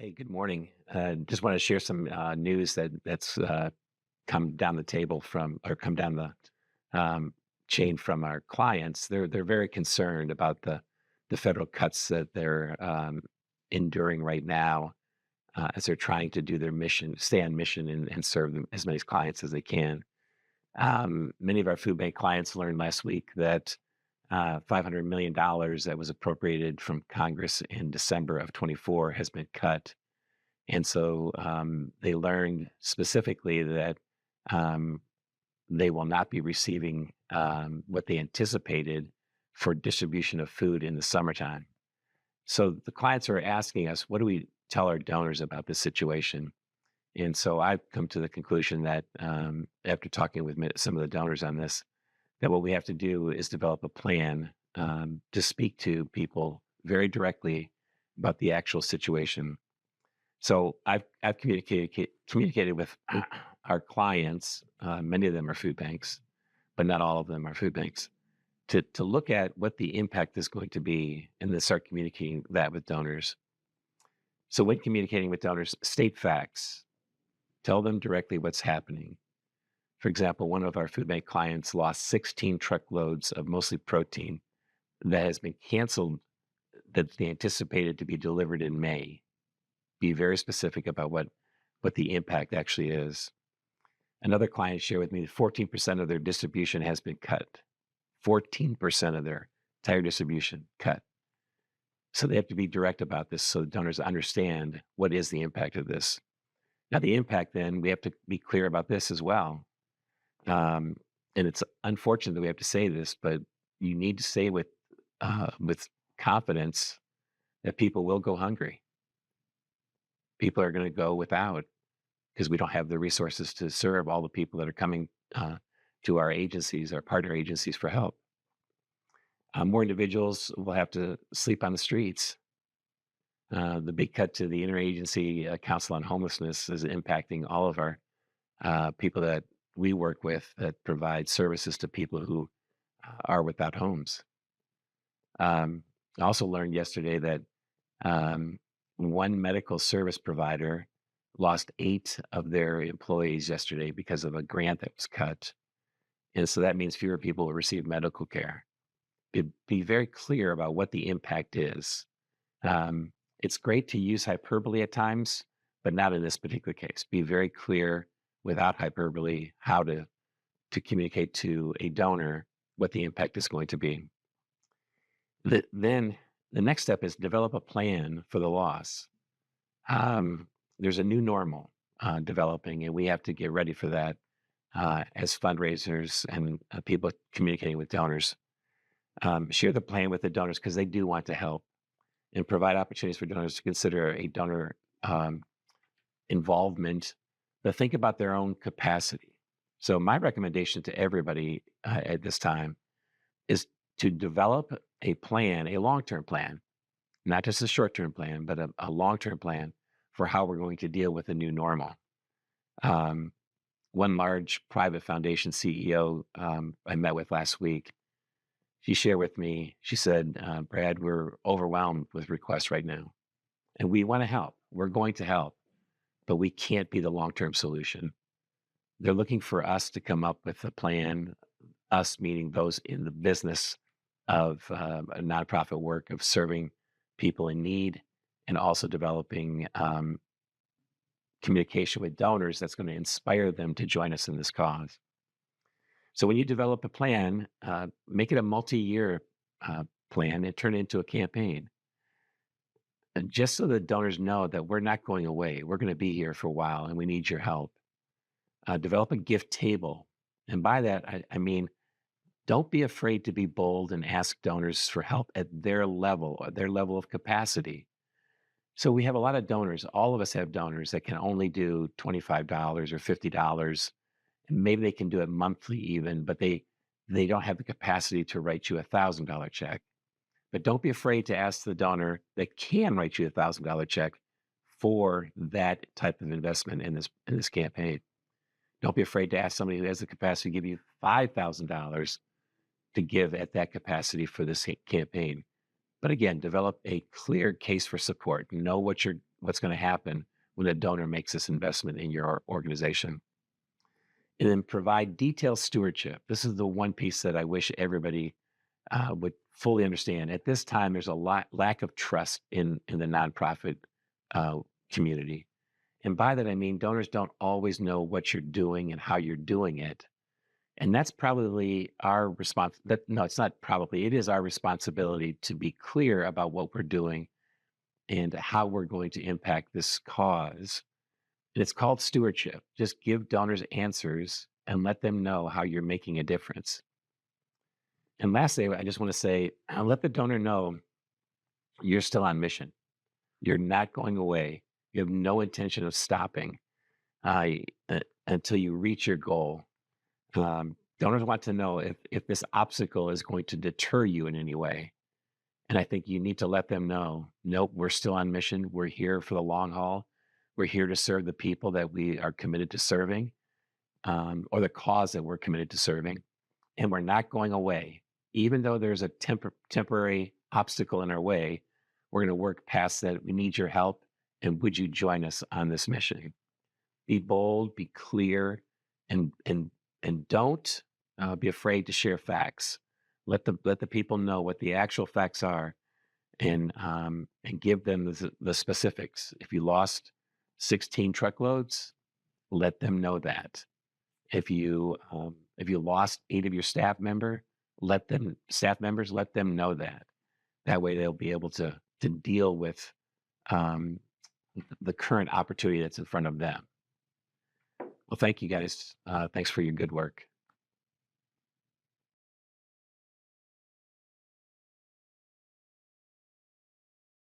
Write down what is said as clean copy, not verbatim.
Hey, good morning. Just want to share some news that's come down the table from or come down the chain from our clients. They're very concerned about the federal cuts that they're enduring right now as they're trying to do their mission, stay on mission, and serve them as many clients as they can. Many of our food bank clients learned last week that $500 million that was appropriated from Congress in December of 24 has been cut, and so they learned specifically that um, they will not be receiving what they anticipated for distribution of food in the summertime. So the clients are asking us, what do we tell our donors about this situation? And so I've come to the conclusion that after talking with some of the donors on this, that what we have to do is develop a plan to speak to people very directly about the actual situation. So I've communicated with our clients. Many of them are food banks, but not all of them are food banks. To look at what the impact is going to be, and then start communicating that with donors. So when communicating with donors, state facts. Tell them directly what's happening. For example, one of our food bank clients lost 16 truckloads of mostly protein that has been canceled that they anticipated to be delivered in May. Be very specific about what the impact actually is. Another client shared with me that 14% of their distribution has been cut. 14% of their entire distribution cut. So they have to be direct about this so donors understand what is the impact of this. Now, the impact, then, we have to be clear about this as well. Um, and it's unfortunate that we have to say this, but you need to say with confidence that people will go hungry. People are going to go without because we don't have the resources to serve all the people that are coming to our agencies, our partner agencies for help. More individuals will have to sleep on the streets. The big cut to the Interagency Council on Homelessness is impacting all of our people that we work with that provide services to people who are without homes. I also learned yesterday that um, one medical service provider lost 8 of their employees yesterday because of a grant that was cut. And so that means fewer people will receive medical care. Be very clear about what the impact is. Um, it's great to use hyperbole at times, but not in this particular case. Be very clear without hyperbole how to communicate to a donor what the impact is going to be. Then the next step is develop a plan for the loss. There's a new normal developing, and we have to get ready for that as fundraisers and people communicating with donors. Share the plan with the donors because they do want to help, and provide opportunities for donors to consider a donor involvement, but think about their own capacity. So, my recommendation to everybody at this time is to develop a plan, a long term plan, not just a short term plan, but a long term plan for how we're going to deal with the new normal. Um, One large private foundation CEO I met with last week, she shared with me, she said, Brad, we're overwhelmed with requests right now, and we want to help. We're going to help, but we can't be the long term solution. They're looking for us to come up with a plan, us meaning those in the business of a nonprofit work of serving people in need, and also developing communication with donors that's going to inspire them to join us in this cause. So when you develop a plan, make it a multi-year plan and turn it into a campaign. And just so the donors know that we're not going away, we're going to be here for a while and we need your help. Develop a gift table. And by that, I mean, don't be afraid to be bold and ask donors for help at their level or their level of capacity. So we have a lot of donors. All of us have donors that can only do $25 or $50. And maybe they can do it monthly even, but they don't have the capacity to write you $1,000 check. But don't be afraid to ask the donor that can write you $1,000 check for that type of investment in this campaign. Don't be afraid to ask somebody who has the capacity to give you $5,000 to give at that capacity for this campaign. But again, develop a clear case for support. Know what's going to happen when a donor makes this investment in your organization. And then provide detailed stewardship. This is the one piece that I wish everybody would fully understand. At this time, there's a lot lack of trust in the nonprofit uh, community, and by that I mean donors don't always know what you're doing and how you're doing it. And that's probably our response. That no, it's not probably. It is our responsibility to be clear about what we're doing and how we're going to impact this cause. And it's called stewardship. Just give donors answers and let them know how you're making a difference. And lastly, I just want to say, let the donor know you're still on mission. You're not going away. You have no intention of stopping uh, until you reach your goal. Donors want to know if this obstacle is going to deter you in any way. And I think you need to let them know, nope, we're still on mission. We're here for the long haul. We're here to serve the people that we are committed to serving, or the cause that we're committed to serving. And we're not going away. Even though there's a temporary obstacle in our way, we're going to work past that. We need your help. And would you join us on this mission? Be bold, be clear, and don't be afraid to share facts. Let the people know what the actual facts are, and give them the specifics. If you lost 16 truckloads, let them know that. If you lost 8 of your staff members let them know that. That way they'll be able to deal with um, the current opportunity that's in front of them. Well, thank you guys. Thanks for your good work.